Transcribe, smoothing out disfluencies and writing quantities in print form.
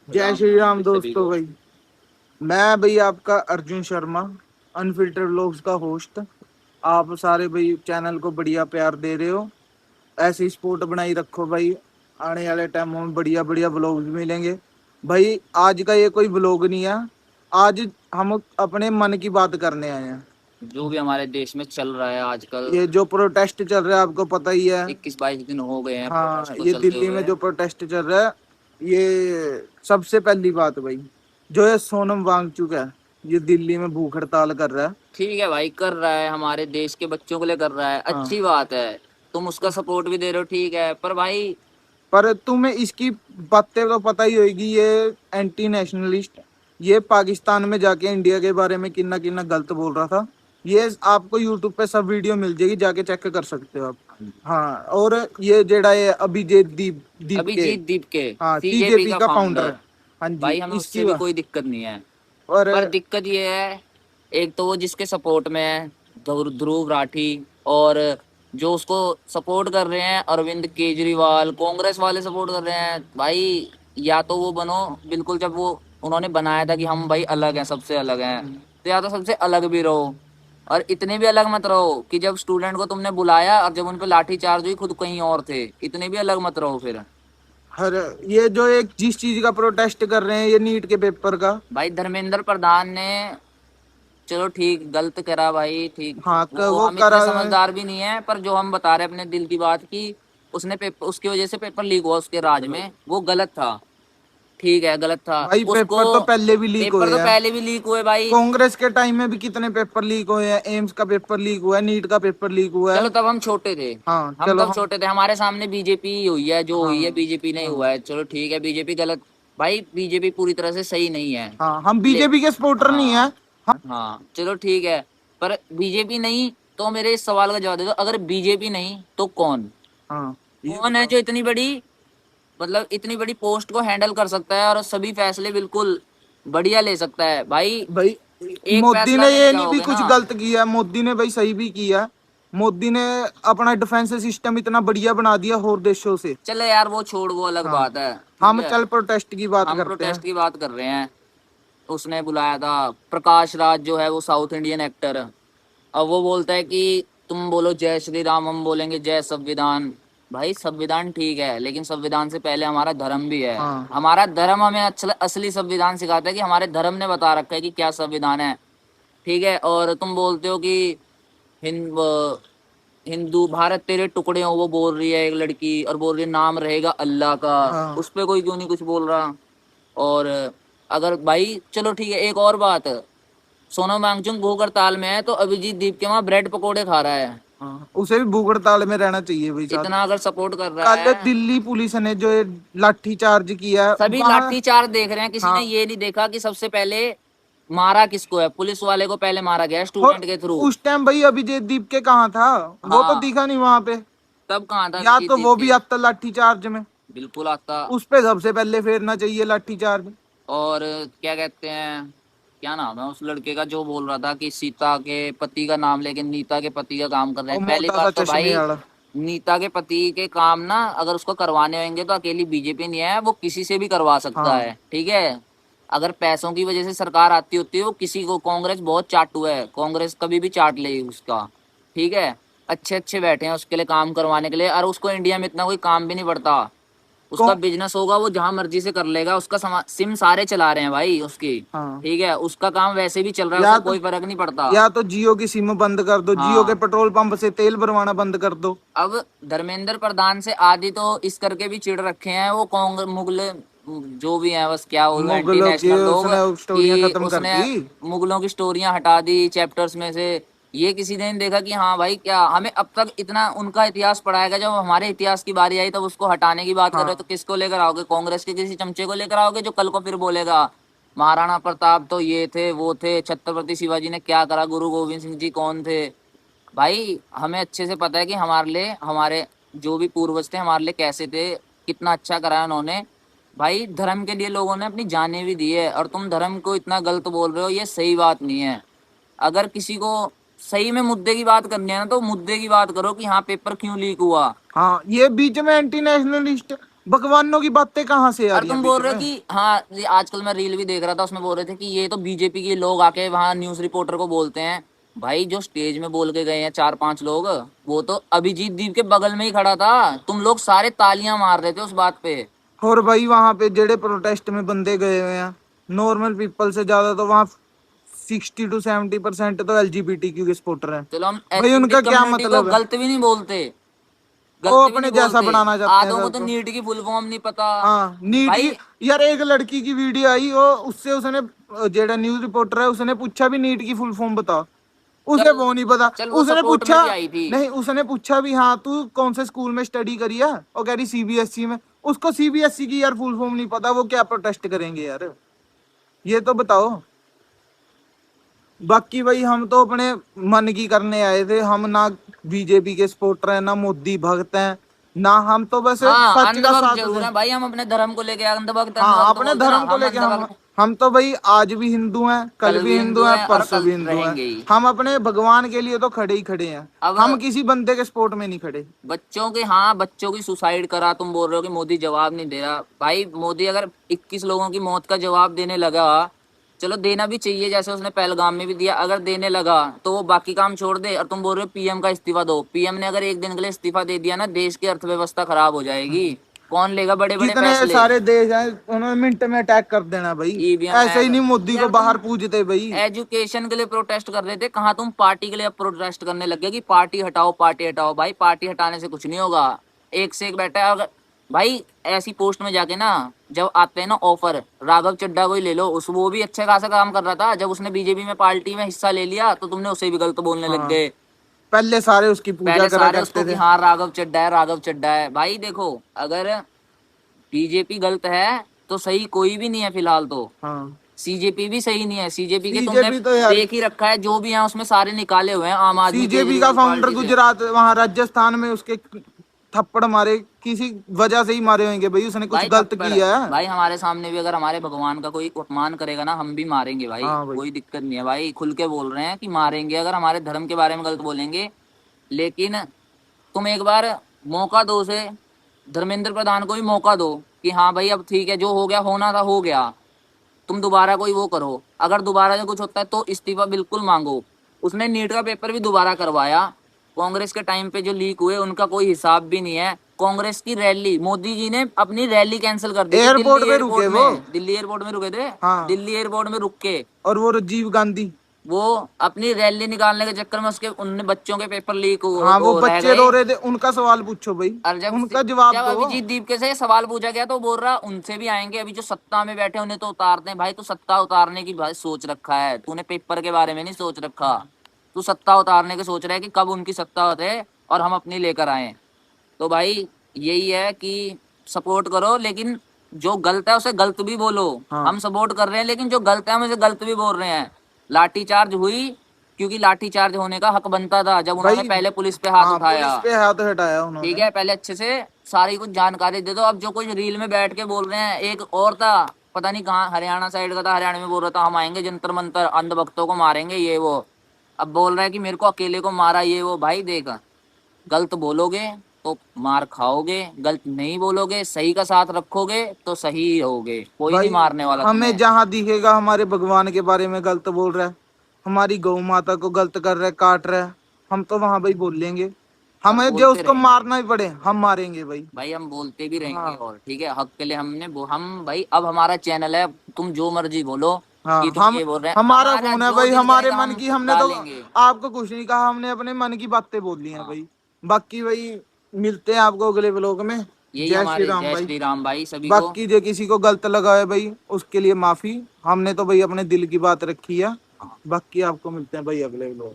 जय श्री राम दोस्तों भाई। मैं भाई आपका अर्जुन शर्मा, अनफिल्टर व्लॉग्स का होस्ट। आप सारे भाई चैनल को बढ़िया प्यार दे रहे हो, ऐसी सपोर्ट बनाई रखो भाई। आने वाले टाइम में बढ़िया बढ़िया व्लॉग्स मिलेंगे भाई। आज का ये कोई व्लॉग नहीं है, आज हम अपने मन की बात करने आए हैं। जो भी हमारे देश में चल रहा है आजकल। ये जो प्रोटेस्ट चल रहा है आपको पता ही है। 21-22 दिन हो गए हैं हाँ, प्रोटेस्ट को ये चलते दिल्ली में हुए। जो प्रोटेस्ट चल रहा है, ये सबसे पहली बात भाई, जो ये सोनम वांगचुक है, ये दिल्ली में भूख हड़ताल कर रहा है। ठीक है भाई, कर रहा है, हमारे देश के बच्चों के लिए कर रहा है, हाँ, अच्छी बात है। तुम उसका सपोर्ट भी दे रहे हो, ठीक है, पर भाई। पर तुम्हें इसकी बातें तो पता ही होगी, ये एंटी नेशनलिस्ट, ये पाकिस्तान में जाके इंडिया के बारे में कितना कितना गलत बोल रहा था। ये आपको यूट्यूब पे सब वीडियो मिल जाएगी, जाके चेक कर सकते हो आप। हाँ, और ये जेड़ा ये अभिजीत दीप के, अभिजीत दीप के, हाँ, सीजेपी टीजेपी का का फाउंडर है। फाउंडर। हाँ जी, भाई हमें इसकी उससे भी कोई दिक्कत नहीं है, और पर दिक्कत ये है। एक तो वो जिसके सपोर्ट में है, ध्रुव राठी, और जो उसको सपोर्ट कर रहे हैं अरविंद केजरीवाल, कांग्रेस वाले सपोर्ट कर रहे हैं भाई। या तो वो बनो बिल्कुल, जब वो उन्होंने बनाया था कि हम भाई अलग हैं, सबसे अलग हैं, तो या तो सबसे अलग भी रहो। और इतने भी अलग मत रहो कि जब स्टूडेंट को तुमने बुलाया और जब उन पे लाठी चार्ज हुई खुद कहीं और थे, इतने भी अलग मत रहो फिर। हर ये जो एक जिस चीज का प्रोटेस्ट कर रहे हैं, ये नीट के पेपर का। भाई धर्मेंद्र प्रधान ने, चलो ठीक, गलत करा भाई, ठीक। हाँ, वो वो हम इतने करा। समझदार भी नहीं है, पर जो हम बता रहे हैं अपने दिल की बात की, उसने पेपर, उसकी वजह से पेपर लीक हुआ उसके राज में, वो गलत था। ठीक है, गलत था भाई उसको। पेपर तो पहले भी लीक पेपर हुए तो हैं, पहले भी लीक हुए भाई। कांग्रेस के टाइम में भी कितने पेपर लीक हुए हैं। एम्स का पेपर लीक हुआ है, नीट का पेपर लीक हुआ है। चलो तब हम छोटे थे। हाँ हम चलो तब हम। छोटे थे, हमारे सामने बीजेपी ही हुई है, जो हुई है हाँ बीजेपी नहीं हुआ हाँ है, चलो ठीक है, बीजेपी गलत। भाई बीजेपी पूरी तरह से सही नहीं है। हाँ, हम ले बीजेपी के सपोर्टर नहीं है। हाँ, हाँ चलो ठीक है, पर बीजेपी नहीं तो मेरे इस सवाल का जवाब दे दो, अगर बीजेपी नहीं तो कौन? हाँ, ये कौन है बताओ जो इतनी बड़ी, मतलब इतनी बड़ी पोस्ट को हैंडल कर सकता है और सभी फैसले बिल्कुल बढ़िया ले सकता है भाई। भाई। एक मोदी फैसला ने लेने ये नहीं भी जाओगे ना। कुछ गलत किया, मोदी ने भाई सही भी किया। मोदी ने अपना डिफेंस सिस्टम इतना बढ़िया बना दिया और देशों से। चलो यार वो छोड़, वो अलग हाँ, बात है, ठीक हम है। चल प्रोटेस्ट की बात हम करते हैं। प्रोटेस्ट की बात कर रहे हैं। उसने बुलाया था प्रकाश राज, जो है वो साउथ इंडियन एक्टर। अब वो बोलता है कि तुम बोलो जय श्री राम, हम बोलेंगे जय संविधान। भाई संविधान ठीक है, लेकिन संविधान से पहले हमारा धर्म भी है। हाँ, हमारा धर्म हमें असली संविधान सिखाता है कि हमारे धर्म ने बता रखा है कि क्या संविधान है, ठीक है। और तुम बोलते हो कि हिंदू भारत तेरे टुकड़े हो, वो बोल रही है एक लड़की, और बोल रही है नाम रहेगा अल्लाह का। हाँ। उस पे कोई क्यों नहीं कुछ बोल रहा? और अगर भाई चलो ठीक है, एक और बात, सोनम वांगचुक भूख हड़ताल में है तो अभिजीत दीप के वहां ब्रेड पकोड़े खा रहा है। हाँ, उसे भी भूख हड़ताल में रहना चाहिए भाई साहब। इतना अगर सपोर्ट कर रहा कल है। दिल्ली पुलिस ने जो ये लाठी चार्ज किया सभी वहां। लाठीचार्ज देख रहे हैं, किसी ने हाँ, ये नहीं देखा कि सबसे पहले मारा किसको है। पुलिस वाले को पहले मारा गया और स्टूडेंट के थ्रू। उस टाइम भाई अभिजीत दीप के कहाँ था? वो तो हाँ, दिखा नहीं वहां पे। तब कहाँ था या अभिजीत तो दीप वो भी के? आता लाठी चार्ज में, बिल्कुल आता। उस पे सबसे पहले फेरना चाहिए लाठी चार्ज। और क्या कहते हैं, क्या नाम है उस लड़के का जो बोल रहा था कि सीता के पति का नाम लेके नीता के पति का काम कर रहे और हैं? पहली मोटा सा बात तो चश्मे भाई, वाला। नीता के पति के काम ना अगर उसको करवाने होंगे तो अकेली बीजेपी नहीं है, वो किसी से भी करवा सकता हाँ, है, ठीक है। अगर पैसों की वजह से सरकार आती होती है, वो किसी को, कांग्रेस बहुत चाटू है, कांग्रेस कभी भी चाट लेगी उसका, ठीक है। अच्छे अच्छे बैठे हैं उसके लिए काम करवाने के लिए, और उसको इंडिया में इतना कोई काम भी नहीं पड़ता। उसका कौन? बिजनेस होगा, वो जहां मर्जी से कर लेगा, उसका सिम सारे चला रहे हैं भाई उसकी, हाँ, ठीक है, उसका काम वैसे भी चल रहा है, या उसको तो कोई फर्क नहीं पड़ता। या तो जियो की सिम बंद कर दो, जियो के हाँ, पेट्रोल पंप से तेल भरवाना बंद कर दो। अब धर्मेंद्र प्रधान से आदि तो इस करके भी चिढ़ रखे हैं वो कांग्रेस मुगल, जो भी हैं, बस क्या बोलूं, एंटी मुगलों की नेशनल लोग, उसने स्टोरियां कि खत्म कर उसने दी। मुगलों की स्टोरियां हटा दी चैप्टर्स में से। ये किसी ने नहीं देखा कि हाँ भाई, क्या हमें अब तक इतना उनका इतिहास पढ़ाया गया, जब हमारे इतिहास की बारी आई तब उसको हटाने की बात कर रहे हो, तो हाँ, किसको लेकर आओगे? कांग्रेस के किसी चमचे को लेकर आओगे जो कल को फिर बोलेगा महाराणा प्रताप तो ये थे वो थे, छत्रपति शिवाजी ने क्या करा, गुरु गोविंद सिंह जी कौन थे? भाई हमें अच्छे से पता है कि हमारे लिए, हमारे जो भी पूर्वज थे हमारे लिए कैसे थे, कितना अच्छा करा है उन्होंने। भाई धर्म के लिए लोगों ने अपनी जानें भी दी है, और तुम धर्म को इतना गलत बोल रहे हो, ये सही बात नहीं है। अगर किसी को सही में मुद्दे की बात करनी है ना, तो मुद्दे की बात करो कि हाँ पेपर क्यों लीक हुआ। हाँ, ये बीच में एंटी नेशनलिस्ट भगवानों की बातें कहाँ से आ और रही हैं तुम बीच बोल रहे हो में? कि हाँ, ये आजकल मैं रील भी देख रहा था, उसमें बोल रहे थे कि ये तो बीजेपी के लोग आके वहां न्यूज रिपोर्टर को बोलते हैं। भाई जो स्टेज में बोल के गए हैं 4-5 लोग, वो तो अभिजीत दीप के बगल में ही खड़ा था। तुम लोग सारे तालियां मार रहे थे उस बात पे। और भाई वहां पे जेड़े प्रोटेस्ट में बंदे गए हुए हैं, नॉर्मल पीपल से ज्यादा तो वहां 60 to 70% तो LGBTQ के सपोर्टर हैं। चलो हम भाई एलजीबीटी उनका क्या कम्युनिटी को मतलब है? गलत भी नहीं बोलते, वो गलत भी अपने नहीं जैसा बोलते। बनाना चाहते हैं आधों को तो सबको। नीट की फुल फॉर्म नहीं पता। हाँ, नीट की। भाई यार एक लड़की की वीडियो आई, वो उससे उसने जेड़ा न्यूज रिपोर्टर है उसने पूछा भी नीट की फुल फॉर्म बता, उसे चल, वो नहीं पता। चल वो उसने सपोर्ट में पूछा, भी आई थी। नहीं उसने पूछा भी हाँ तू कौन से स्कूल में स्टडी करी है, वो कह रही CBSE में। उसको CBSE की यार फुल फॉर्म नहीं पता, वो क्या प्रोटेस्ट करेंगे यार, ये तो बताओ। बाकी भाई हम तो अपने मन की करने आए थे, हम ना बीजेपी के सपोर्टर हैं ना मोदी भक्त हैं, ना हम तो बस हाँ, सच का अंधभक्त साथ जरूर दें। है भाई, हम अपने धर्म को लेके अंधभक्त, हाँ अंधभक्त अपने बोलते ना, धर्म को हम लेके अंधभक्त। हम तो भाई आज भी हिंदू हैं, कल कल भी भी हिंदू हिंदू हैं, हैं और परसों कल भी हिंदू हैं। रहेंगे ही। हम अपने भगवान के लिए तो खड़े ही खड़े हैं, अब हम किसी बंदे के सपोर्ट में नहीं खड़े। बच्चों के, हाँ बच्चों की सुसाइड करा, तुम बोल रहे हो कि मोदी जवाब नहीं दे रहा। भाई मोदी अगर 21 लोगों की मौत का जवाब देने लगा, चलो देना भी चाहिए जैसे उसने पहलगाम में भी दिया, अगर देने लगा तो वो बाकी काम छोड़ दे। और तुम बोल रहे हो पीएम का इस्तीफा दो, पीएम ने अगर एक दिन के लिए इस्तीफा दे दिया ना, देश की अर्थव्यवस्था खराब हो जाएगी। कौन लेगा बड़े बड़े जितने फैसले? सारे देश हैं उन्होंने मिनट में अटैक कर देना भाई। ईवीएम ऐसे ही हैक। नहीं मोदी को यार बाहर तुम पूजते भाई। एजुकेशन के लिए प्रोटेस्ट कर रहे थे, कहाँ तुम पार्टी के लिए अब प्रोटेस्ट करने लग गए कि पार्टी हटाओ पार्टी हटाओ। भाई पार्टी हटाने से कुछ नहीं होगा, एक से एक बैठा है। अगर भाई ऐसी पोस्ट में जाके ना, जब आते हैं ना ऑफर, राघव चड्ढा को ही ले लो, उस वो भी अच्छे खासा काम कर रहा था। जब उसने बीजेपी में पार्टी में हिस्सा ले लिया तो तुमने उसे भी गलत बोलने लग हाँ, गए। पहले सारे उसकी पूजा पहले करा सारे उसको करते कि थे। हाँ राघव चड्ढा है, राघव चड्ढा है। भाई देखो, अगर बीजेपी गलत है तो सही कोई भी नहीं है फिलहाल तो। हाँ, सीजेपी भी सही नहीं है, सीजेपी के तुमने सीजेपी तो यार, देख ही रखा है, जो भी है उसमें सारे निकाले हुए हैं आम आदमी सीजेपी का केजरीवाल फाउंडर पार्टी से। गुजरात वहां राजस्थान में उसके थप्पड़ मारे, किसी वजह से ही मारे होंगे भाई, उसने कुछ भाई गलत थप्पड़, किया है। भाई हमारे सामने भी अगर हमारे भगवान का कोई अपमान करेगा ना, हम भी मारेंगे भाई, हाँ भाई। कोई दिक्कत नहीं है भाई। खुल के बोल रहे हैं कि मारेंगे अगर हमारे धर्म के बारे में गलत बोलेंगे। लेकिन तुम एक बार मौका दो उसे, धर्मेंद्र प्रधान को भी मौका दो कि हाँ भाई अब ठीक है, जो हो गया होना था हो गया। तुम दोबारा कोई वो करो, अगर दोबारा से कुछ होता है तो इस्तीफा बिल्कुल मांगो। उसने नीट का पेपर भी दोबारा करवाया, कांग्रेस के टाइम पे जो लीक हुए उनका कोई हिसाब भी नहीं है। कांग्रेस की रैली, मोदी जी ने अपनी रैली कैंसिल कर दी थी एयरपोर्ट दिल्ली पे रुके एयरपोर्ट वो। में, दिल्ली एयरपोर्ट में रुके थे। हाँ, दिल्ली एयरपोर्ट में रुक के और वो राजीव गांधी। वो अपनी रैली निकालने के चक्कर में उसके उन बच्चों के पेपर लीक हाँ, वो वो रह बच्चे गए। रो रहे थे, उनका सवाल पूछो भाई, और जब उनका जवाब जब दो। अभिजीत दीप के से सवाल पूछा गया तो बोल रहा उनसे भी आएंगे, अभी जो सत्ता में बैठे उन्हें तो उतारते हैं। भाई तू सत्ता उतारने की भाई सोच रखा है, तूने पेपर के बारे में नहीं सोच रखा। तू सत्ता उतारने के सोच रहा है कि कब उनकी सत्ता होते और हम अपनी लेकर आए। तो भाई यही है कि सपोर्ट करो, लेकिन जो गलत है उसे गलत भी बोलो। हाँ हम सपोर्ट कर रहे हैं लेकिन जो गलत है हम उसे गलत भी बोल रहे हैं। लाठीचार्ज हुई क्योंकि लाठीचार्ज होने का हक बनता था जब उन्होंने भाई। पहले पुलिस पे हाथ हाँ, उठाया। पुलिस पे हाथ हटाया ठीक उन्होंने। है, पहले अच्छे से सारी कुछ जानकारी दे दो। अब जो कुछ रील में बैठ के बोल रहे हैं, एक और था पता नहीं कहाँ, हरियाणा साइड का था, हरियाणा में बोल रहा था हम आएंगे जंतर मंतर अंधभक्तों को मारेंगे ये वो। अब बोल रहा है कि मेरे को अकेले को मारा ये वो। भाई देख, गलत बोलोगे तो मार खाओगे, गलत नहीं बोलोगे सही का साथ रखोगे तो सही रहोगे, कोई नहीं भाई मारने वाला हमें तुम्हें। जहां दिखेगा हमारे भगवान के बारे में गलत बोल रहा है, हमारी गौ माता को गलत कर रहा है, काट रहा है, हम तो वहां भाई बोल लेंगे। और हमें जो बोलते उसको रहेंगे मारना ही पड़े हम मारेंगे भाई। भाई, हम बोलते भी रहेंगे। हाँ। और ठीक है, हक के लिए हमने हम भाई, अब हमारा चैनल है, तुम जो मर्जी बोलो हाँ, कि तुम हम ये बोल रहे हैं, हमारा हमारा फोन है जो भाई, दिल हमारे करेगा मन हम की हमने तो डालेंगे। आपको कुछ नहीं कहा, हमने अपने मन की बातें बोल ली हैं हाँ, भाई। बाकी भाई मिलते हैं आपको अगले व्लॉग में। यही जय श्री हमारे राम जय भाई। श्री राम भाई सभी को। बाकी जो किसी को गलत लगा है भाई उसके लिए माफी, हमने तो भाई अपने दिल की बात रखी है। हाँ। बाकी आपको मिलते हैं भाई अगले व्लॉग।